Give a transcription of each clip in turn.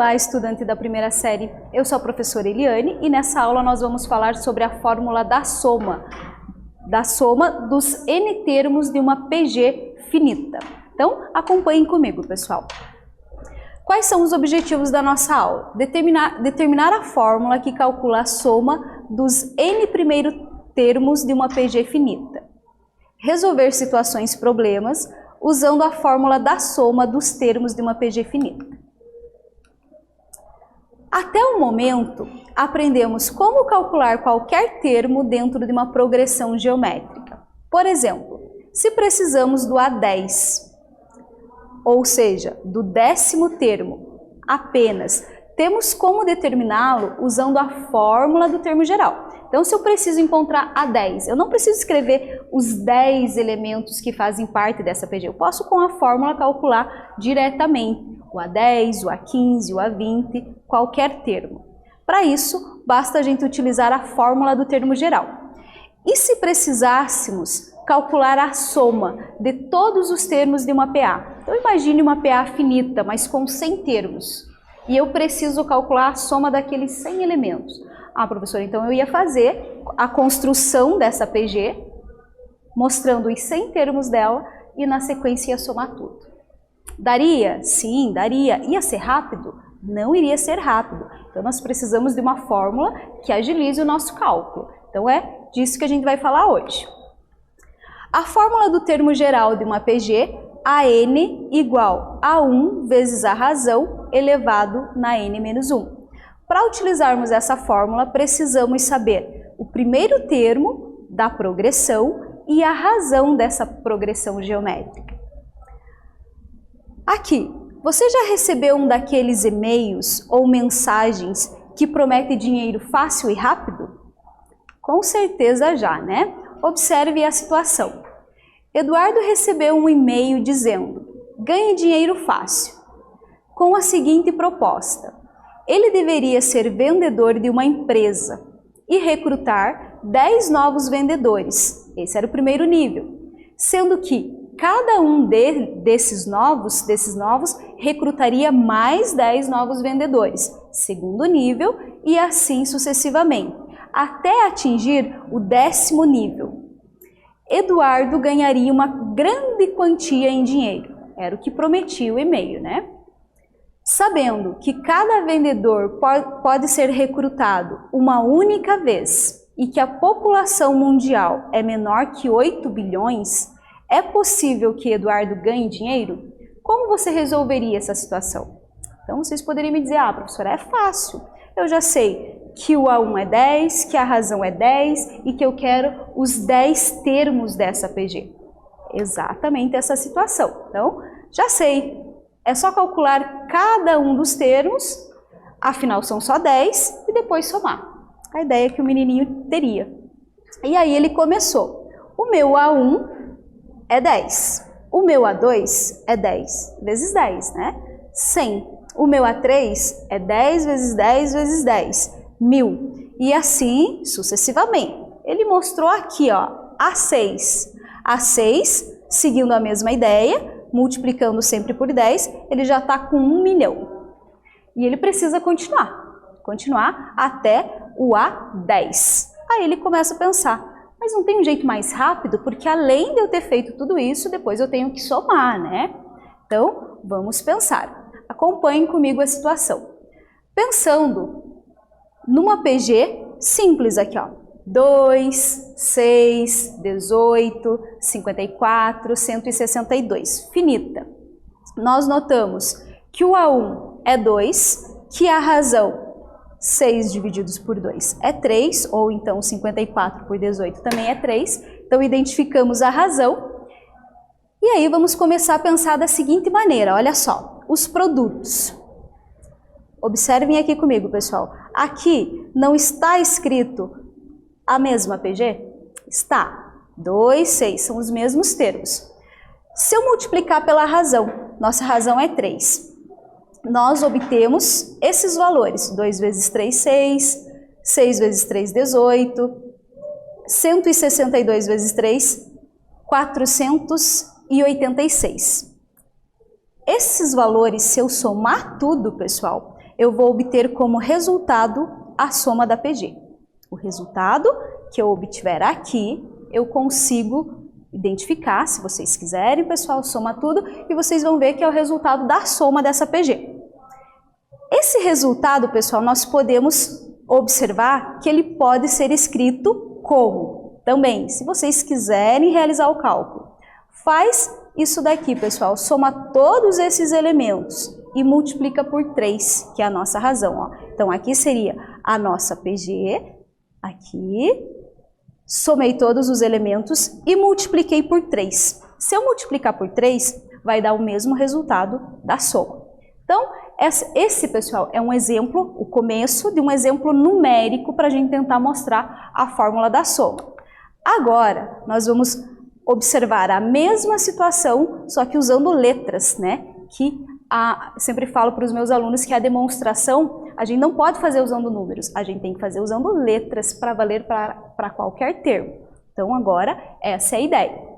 Olá, estudante da primeira série, eu sou a professora Eliane e nessa aula nós vamos falar sobre a fórmula da soma dos N termos de uma PG finita. Então, acompanhem comigo, pessoal. Quais são os objetivos da nossa aula? Determinar a fórmula que calcula a soma dos N primeiros termos de uma PG finita. Resolver situações problemas usando a fórmula da soma dos termos de uma PG finita. Até o momento, aprendemos como calcular qualquer termo dentro de uma progressão geométrica. Por exemplo, se precisamos do A10, ou seja, do 10º termo, apenas, temos como determiná-lo usando a fórmula do termo geral. Então, se eu preciso encontrar A10, eu não preciso escrever os 10 elementos que fazem parte dessa PG. Eu posso, com a fórmula, calcular diretamente o A10, o A15, o A20, qualquer termo. Para isso, basta a gente utilizar a fórmula do termo geral. E se precisássemos calcular a soma de todos os termos de uma PA? Então, imagine uma PA finita, mas com 100 termos. E eu preciso calcular a soma daqueles 100 elementos. Ah, professora, então eu ia fazer a construção dessa PG, mostrando os 100 termos dela e na sequência ia somar tudo. Daria? Sim, daria. Ia ser rápido? Não iria ser rápido. Então nós precisamos de uma fórmula que agilize o nosso cálculo. Então é disso que a gente vai falar hoje. A fórmula do termo geral de uma PG, AN igual a 1 vezes a razão elevado na n menos 1. Para utilizarmos essa fórmula, precisamos saber o primeiro termo da progressão e a razão dessa progressão geométrica. Aqui, você já recebeu um daqueles e-mails ou mensagens que promete dinheiro fácil e rápido? Com certeza já, né? Observe a situação. Eduardo recebeu um e-mail dizendo: ganhe dinheiro fácil, com a seguinte proposta. Ele deveria ser vendedor de uma empresa e recrutar 10 novos vendedores. Esse era o primeiro nível, sendo que cada um desses novos recrutaria mais 10 novos vendedores, segundo nível, e assim sucessivamente, até atingir o 10º nível. Eduardo ganharia uma grande quantia em dinheiro, era o que prometia o e-mail, né? Sabendo que cada vendedor pode ser recrutado uma única vez e que a população mundial é menor que 8 bilhões, é possível que Eduardo ganhe dinheiro? Como você resolveria essa situação? Então vocês poderiam me dizer: ah, professora, é fácil. Eu já sei que o A1 é 10, que a razão é 10 e que eu quero os 10 termos dessa PG. Exatamente essa situação. Então, já sei. É só calcular cada um dos termos, afinal são só 10, e depois somar. A ideia que o menininho teria. E aí ele começou. O meu A1 é 10. O meu A2 é 10 vezes 10, né? 100. O meu A3 é 10 vezes 10 vezes 10. 1000. E assim sucessivamente. Ele mostrou aqui, ó, A6. A6, seguindo a mesma ideia, multiplicando sempre por 10, ele já está com 1 milhão. E ele precisa continuar até o A10. Aí ele começa a pensar: mas não tem um jeito mais rápido? Porque além de eu ter feito tudo isso, depois eu tenho que somar, né? Então, vamos pensar. Acompanhem comigo a situação. Pensando numa PG simples aqui, ó. 2, 6, 18, 54, 162, finita. Nós notamos que o A1 é 2, que a razão 6 divididos por 2 é 3, ou então 54 por 18 também é 3. Então identificamos a razão. E aí vamos começar a pensar da seguinte maneira, olha só, os produtos. Observem aqui comigo, pessoal. Aqui não está escrito a mesma PG? Está. 2, 6, são os mesmos termos. Se eu multiplicar pela razão, nossa razão é 3. Nós obtemos esses valores. 2 vezes 3, 6. 6 vezes 3, 18. 162 vezes 3, 486. Esses valores, se eu somar tudo, pessoal, eu vou obter como resultado a soma da PG. O resultado que eu obtiver aqui, eu consigo identificar, se vocês quiserem, pessoal, soma tudo e vocês vão ver que é o resultado da soma dessa PG. Esse resultado, pessoal, nós podemos observar que ele pode ser escrito como? Também, se vocês quiserem realizar o cálculo, faz isso daqui, pessoal, soma todos esses elementos e multiplica por 3, que é a nossa razão. Ó. Então, aqui seria a nossa PG, aqui, somei todos os elementos e multipliquei por 3. Se eu multiplicar por 3, vai dar o mesmo resultado da soma. Então, esse, pessoal, é um exemplo, o começo de um exemplo numérico para a gente tentar mostrar a fórmula da soma. Agora, nós vamos observar a mesma situação, só que usando letras, né? Sempre falo para os meus alunos que a demonstração, a gente não pode fazer usando números, a gente tem que fazer usando letras para valer para qualquer termo. Então, agora, essa é a ideia.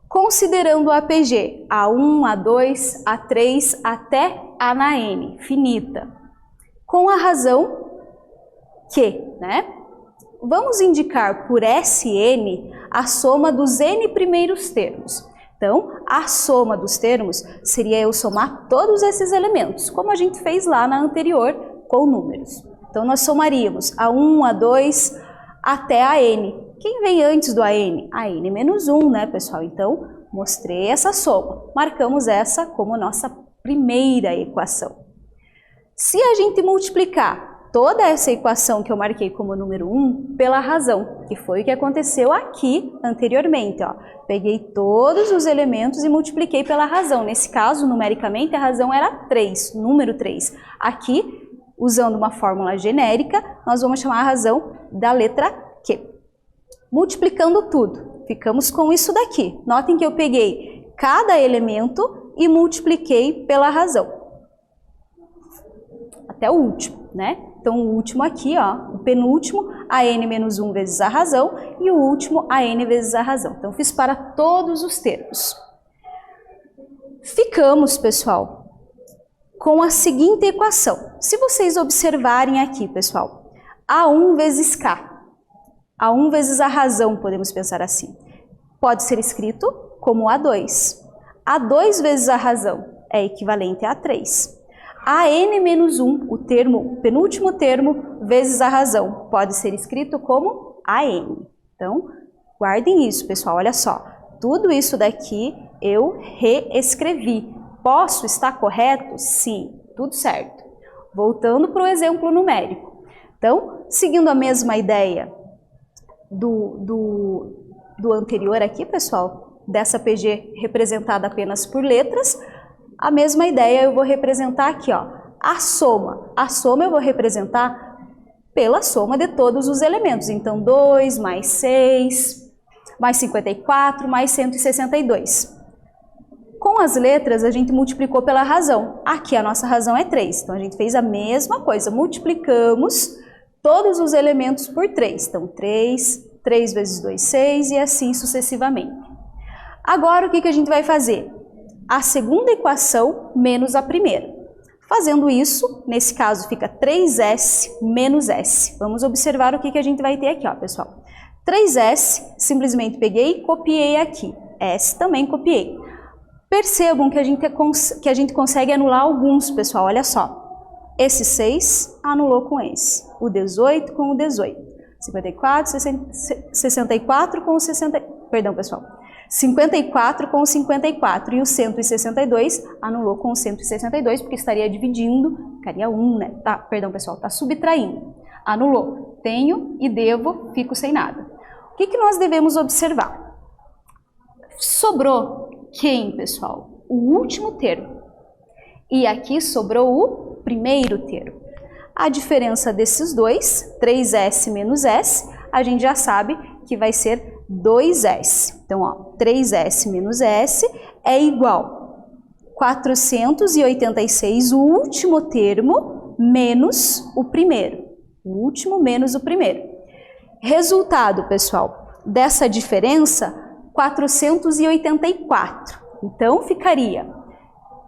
Considerando a PG, A1, A2, A3, até A na N, finita, com a razão que, né? Vamos indicar por Sn a soma dos n primeiros termos. Então, a soma dos termos seria eu somar todos esses elementos, como a gente fez lá na anterior com números. Então, nós somaríamos A1, A2, até a N. Quem vem antes do AN? AN menos 1, né, pessoal? Então, mostrei essa soma. Marcamos essa como nossa primeira equação. Se a gente multiplicar toda essa equação que eu marquei como número 1 pela razão, que foi o que aconteceu aqui anteriormente, ó. Peguei todos os elementos e multipliquei pela razão. Nesse caso, numericamente, a razão era 3, número 3. Aqui, usando uma fórmula genérica, nós vamos chamar a razão da letra Q. Multiplicando tudo, ficamos com isso daqui. Notem que eu peguei cada elemento e multipliquei pela razão. Até o último, né? Então, o último aqui, ó, o penúltimo, AN menos 1 vezes a razão, e o último, AN vezes a razão. Então, fiz para todos os termos. Ficamos, pessoal, com a seguinte equação. Se vocês observarem aqui, pessoal, A1 vezes K. A1 vezes a razão, podemos pensar assim. Pode ser escrito como A2. A2 vezes a razão é equivalente a A3. AN menos 1, o penúltimo termo, vezes a razão, pode ser escrito como AN. Então, guardem isso, pessoal, olha só. Tudo isso daqui eu reescrevi. Posso estar correto? Sim, tudo certo. Voltando para o exemplo numérico. Então, seguindo a mesma ideia do anterior aqui, pessoal, dessa PG representada apenas por letras, a mesma ideia eu vou representar aqui, ó, a soma. A soma eu vou representar pela soma de todos os elementos. Então, 2 mais 6, mais 54, mais 162. Com as letras, a gente multiplicou pela razão. Aqui a nossa razão é 3. Então, a gente fez a mesma coisa. Multiplicamos todos os elementos por 3. Então, 3 vezes 2, 6 e assim sucessivamente. Agora, o que a gente vai fazer? A segunda equação menos a primeira. Fazendo isso, nesse caso fica 3S menos S. Vamos observar o que a gente vai ter aqui, ó, pessoal. 3S, simplesmente peguei e copiei aqui. S também copiei. Percebam que a gente consegue anular alguns, pessoal, olha só. Esse 6 anulou com esse. O 18 com o 18. 64 com o 60... Perdão, pessoal. 54 com o 54 e o 162 anulou com o 162, porque estaria dividindo, ficaria 1, né? Tá, perdão, pessoal, tá subtraindo. Anulou. Tenho e devo, fico sem nada. O que nós devemos observar? Sobrou quem, pessoal? O último termo. E aqui sobrou o primeiro termo. A diferença desses dois, 3S menos S, a gente já sabe que vai ser 2S. Então, ó, 3S menos S é igual a 486, o último termo, menos o primeiro. O último menos o primeiro. Resultado, pessoal, dessa diferença, 484. Então, ficaria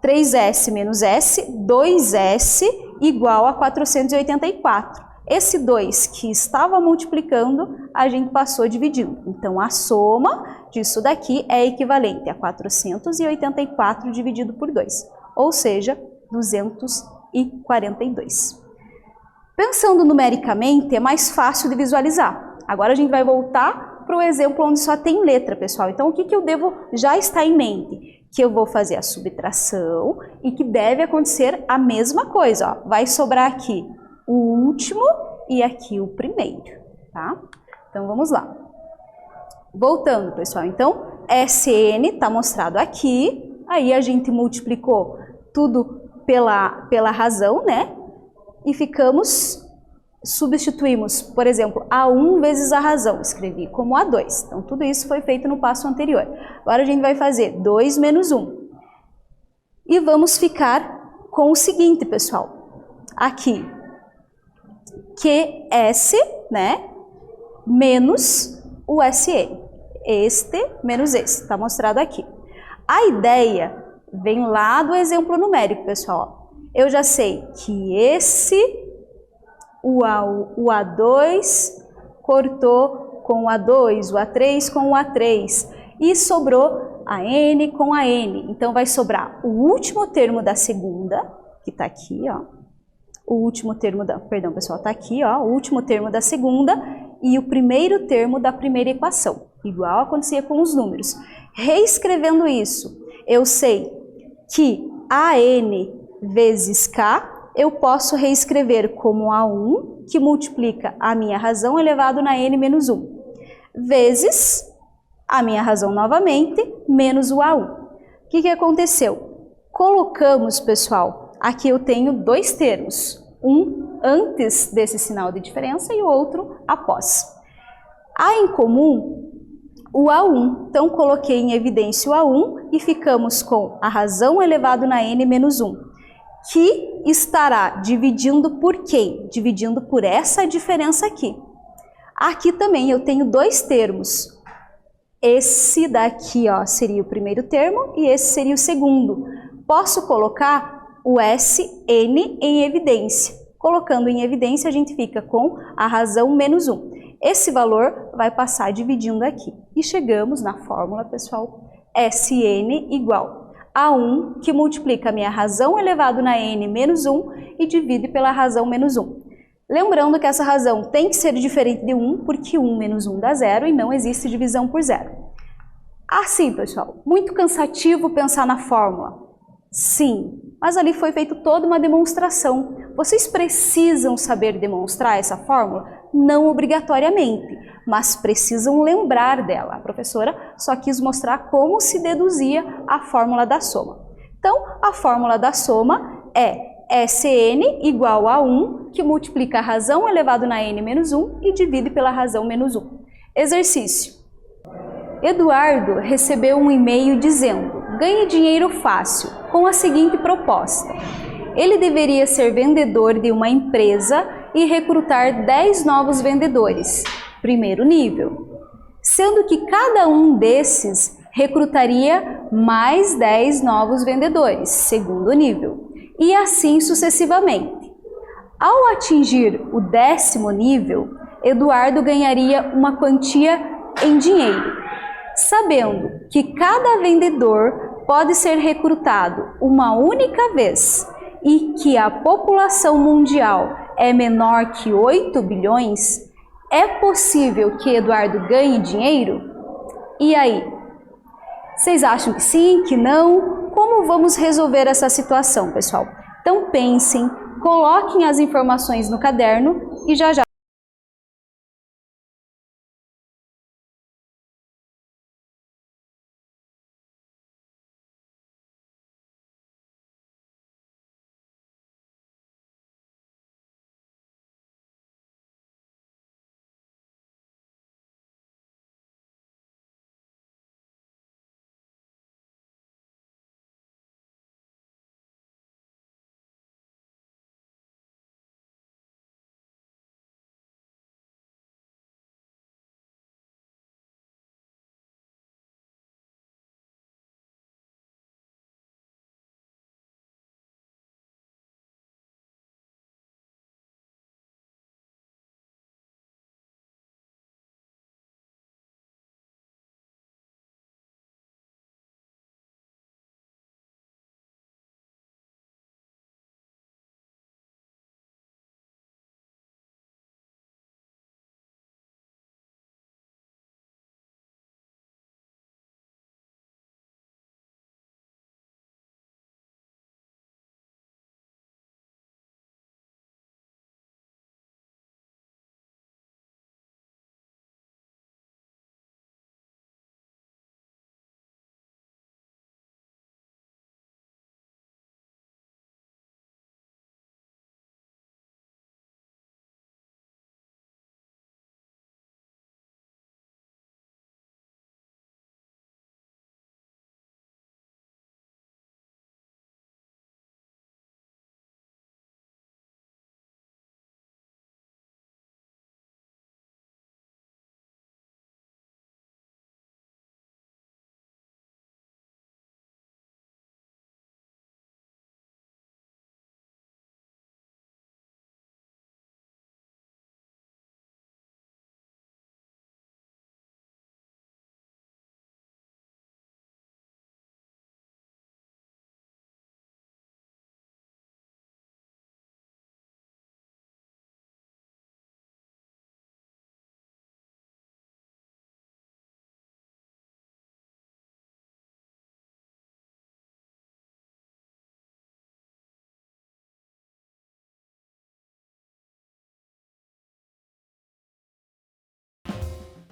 3S menos S, 2S igual a 484. Esse 2 que estava multiplicando, a gente passou dividindo. Então, a soma disso daqui é equivalente a 484 dividido por 2, ou seja, 242. Pensando numericamente, é mais fácil de visualizar. Agora a gente vai voltar para o exemplo onde só tem letra, pessoal. Então, o que eu devo já estar em mente? Que eu vou fazer a subtração e que deve acontecer a mesma coisa. Ó. Vai sobrar aqui o último e aqui o primeiro, tá? Então, vamos lá. Voltando, pessoal. Então, SN está mostrado aqui. Aí a gente multiplicou tudo pela razão, né? E substituímos, por exemplo, A1 vezes a razão, escrevi como A2. Então, tudo isso foi feito no passo anterior. Agora, a gente vai fazer 2 menos 1. E vamos ficar com o seguinte, pessoal. Aqui, QS, né, menos o SN. Este menos esse, está mostrado aqui. A ideia vem lá do exemplo numérico, pessoal. Eu já sei que o A2 cortou com o A2, o A3 com o A3 e sobrou a N com a N. Então, vai sobrar o último termo da segunda, que está aqui, ó. O último termo da, perdão, pessoal, está aqui, ó, o último termo da segunda e o primeiro termo da primeira equação, igual acontecia com os números. Reescrevendo isso, eu sei que AN vezes K, eu posso reescrever como A1, que multiplica a minha razão elevado na N menos 1, vezes a minha razão novamente, menos o A1. O que aconteceu? Colocamos, pessoal, aqui eu tenho dois termos, um antes desse sinal de diferença e o outro após. Há em comum o A1, então coloquei em evidência o A1 e ficamos com a razão elevado na N menos 1, que estará dividindo por quem? Dividindo por essa diferença aqui. Aqui também eu tenho dois termos. Esse daqui, ó, seria o primeiro termo e esse seria o segundo. Posso colocar o SN em evidência. Colocando em evidência, a gente fica com a razão menos 1. Esse valor vai passar dividindo aqui. E chegamos na fórmula, pessoal, SN igual a 1, que multiplica a minha razão elevado na N menos 1 e divide pela razão menos 1. Lembrando que essa razão tem que ser diferente de 1, porque 1 menos 1 dá 0 e não existe divisão por 0. Assim, pessoal, muito cansativo pensar na fórmula. Sim, mas ali foi feita toda uma demonstração. Vocês precisam saber demonstrar essa fórmula? Não obrigatoriamente, mas precisam lembrar dela. A professora só quis mostrar como se deduzia a fórmula da soma. Então, a fórmula da soma é SN igual a 1, que multiplica a razão elevado na N menos 1 e divide pela razão menos 1. Exercício. Eduardo recebeu um e-mail dizendo: ganhe dinheiro fácil, com a seguinte proposta. Ele deveria ser vendedor de uma empresa e recrutar 10 novos vendedores, primeiro nível, sendo que cada um desses recrutaria mais 10 novos vendedores, segundo nível, e assim sucessivamente. Ao atingir o 10º nível, Eduardo ganharia uma quantia em dinheiro, sabendo que cada vendedor pode ser recrutado uma única vez e que a população mundial é menor que 8 bilhões, é possível que Eduardo ganhe dinheiro? E aí? Vocês acham que sim, que não? Como vamos resolver essa situação, pessoal? Então pensem, coloquem as informações no caderno e já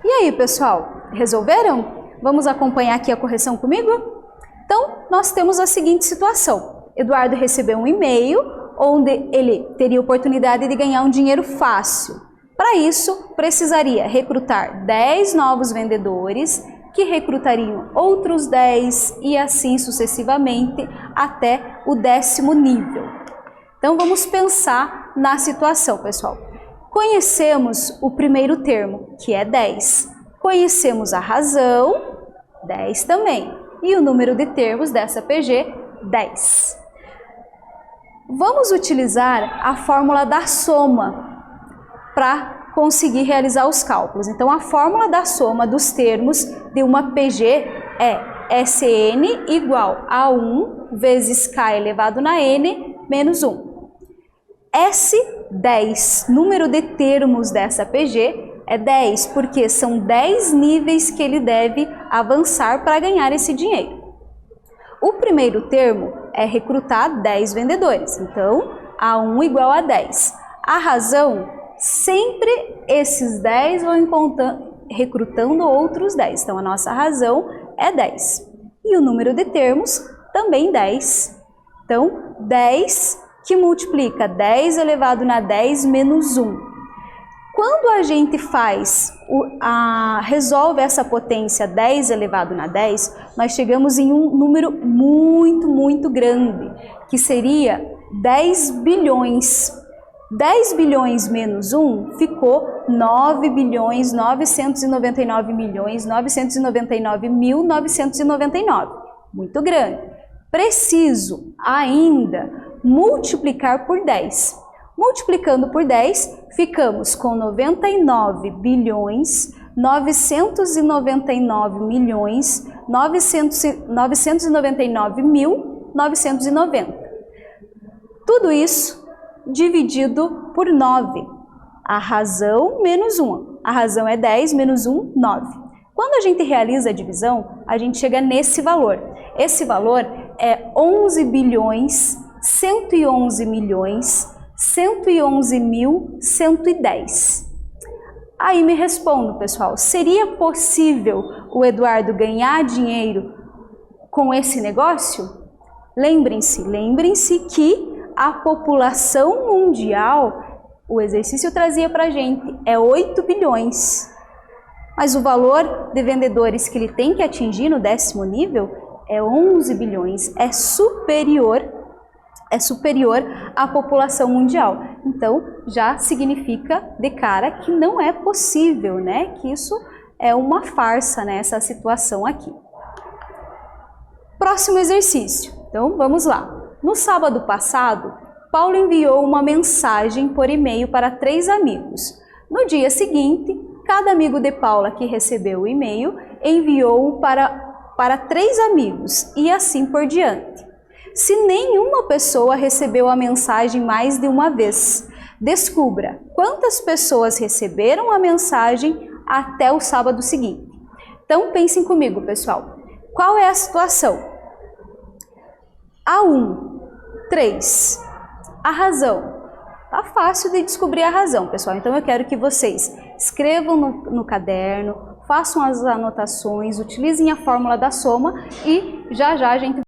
E aí, pessoal, resolveram? Vamos acompanhar aqui a correção comigo? Então, nós temos a seguinte situação. Eduardo recebeu um e-mail onde ele teria oportunidade de ganhar um dinheiro fácil. Para isso, precisaria recrutar 10 novos vendedores, que recrutariam outros 10 e assim sucessivamente até o 10º nível. Então, vamos pensar na situação, pessoal. Conhecemos o primeiro termo, que é 10. Conhecemos a razão, 10 também. E o número de termos dessa PG, 10. Vamos utilizar a fórmula da soma para conseguir realizar os cálculos. Então, a fórmula da soma dos termos de uma PG é Sn igual a 1 vezes k elevado na n menos 1. S10, número de termos dessa PG, é 10, porque são 10 níveis que ele deve avançar para ganhar esse dinheiro. O primeiro termo é recrutar 10 vendedores, então A1 igual a 10. A razão, sempre esses 10 vão recrutando outros 10, então a nossa razão é 10. E o número de termos também 10. Então, 10 que multiplica 10 elevado na 10 menos 1. Quando a gente resolve essa potência 10 elevado na 10, nós chegamos em um número muito grande, que seria 10 bilhões. 10 bilhões menos 1 ficou 9 bilhões 999 milhões 999 mil 999. Muito grande. Preciso ainda multiplicar por 10. Multiplicando por 10, ficamos com 99 bilhões 999 milhões 999 mil 990. Tudo isso dividido por 9. A razão menos 1. A razão é 10 menos 1, 9. Quando a gente realiza a divisão, a gente chega nesse valor. Esse valor é 11 bilhões 111 milhões 111 mil 110. Aí me respondam, pessoal, seria possível o Eduardo ganhar dinheiro com esse negócio? Lembrem-se que a população mundial, o exercício trazia para a gente, é 8 bilhões. Mas o valor de vendedores que ele tem que atingir no 10º nível é 11 bilhões, é superior à população mundial. Então, já significa de cara que não é possível, né? Que isso é uma farsa, né? Essa situação aqui. Próximo exercício. Então, vamos lá. No sábado passado, Paulo enviou uma mensagem por e-mail para 3 amigos. No dia seguinte, cada amigo de Paula que recebeu o e-mail enviou-o para 3 amigos e assim por diante. Se nenhuma pessoa recebeu a mensagem mais de uma vez, descubra quantas pessoas receberam a mensagem até o sábado seguinte. Então, pensem comigo, pessoal. Qual é a situação? A1, 3. A razão. Tá fácil de descobrir a razão, pessoal. Então, eu quero que vocês escrevam no caderno, façam as anotações, utilizem a fórmula da soma e já a gente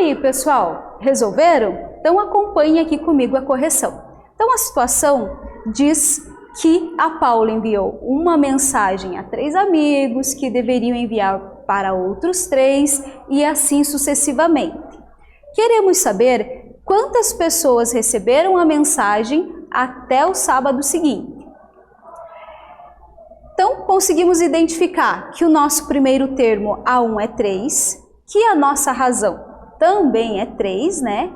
aí, pessoal, resolveram? Então acompanhe aqui comigo a correção. Então a situação diz que a Paula enviou uma mensagem a 3 amigos que deveriam enviar para outros 3 e assim sucessivamente. Queremos saber quantas pessoas receberam a mensagem até o sábado seguinte. Então, conseguimos identificar que o nosso primeiro termo, A1, é 3, que a nossa razão também é 3, né?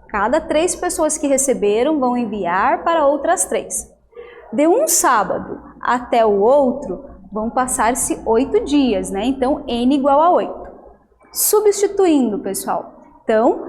Cada 3 pessoas que receberam vão enviar para outras 3. De um sábado até o outro, vão passar-se 8 dias, né? Então, N igual a 8. Substituindo, pessoal. Então,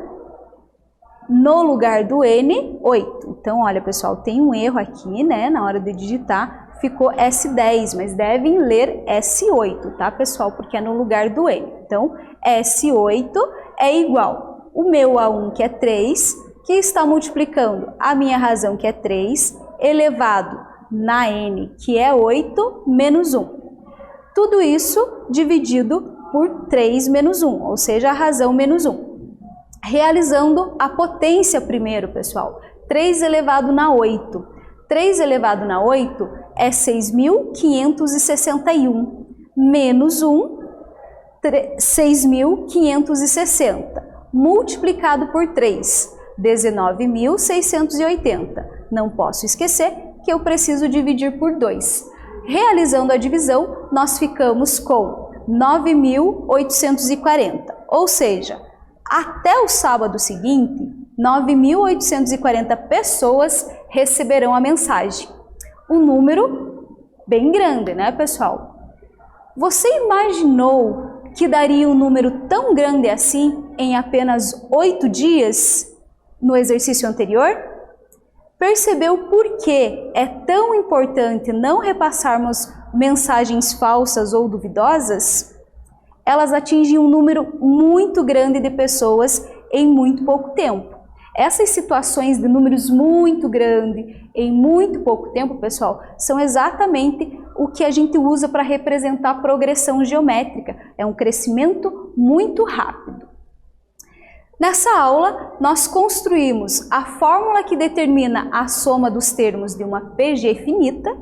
no lugar do N, 8. Então, olha, pessoal, tem um erro aqui, né? Na hora de digitar, ficou S10, mas devem ler S8, tá, pessoal? Porque é no lugar do N. Então, S8 é igual o meu A1, que é 3, que está multiplicando a minha razão, que é 3, elevado na N, que é 8, menos 1. Tudo isso dividido por 3 menos 1, ou seja, a razão menos 1. Realizando a potência primeiro, pessoal. 3 elevado na 8. 3 elevado na 8 é 6.561, menos 1, 6.560, multiplicado por 3, 19.680. Não posso esquecer que eu preciso dividir por 2. Realizando a divisão, nós ficamos com 9.840, ou seja, até o sábado seguinte, 9.840 pessoas receberão a mensagem. Um número bem grande, né, pessoal? Você imaginou que daria um número tão grande assim em apenas 8 dias no exercício anterior? Percebeu por que é tão importante não repassarmos mensagens falsas ou duvidosas? Elas atingem um número muito grande de pessoas em muito pouco tempo. Essas situações de números muito grandes em muito pouco tempo, pessoal, são exatamente o que a gente usa para representar a progressão geométrica. É um crescimento muito rápido. Nessa aula, nós construímos a fórmula que determina a soma dos termos de uma PG finita,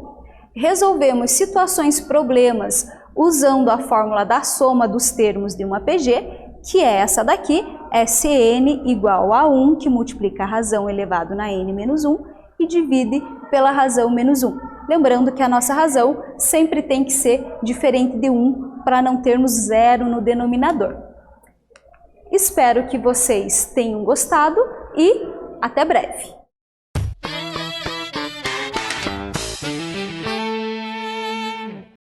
resolvemos situações problemas usando a fórmula da soma dos termos de uma PG, que é essa daqui, Sn igual a 1, que multiplica a razão elevado na n menos 1 e divide pela razão menos 1. Lembrando que a nossa razão sempre tem que ser diferente de 1 para não termos zero no denominador. Espero que vocês tenham gostado e até breve!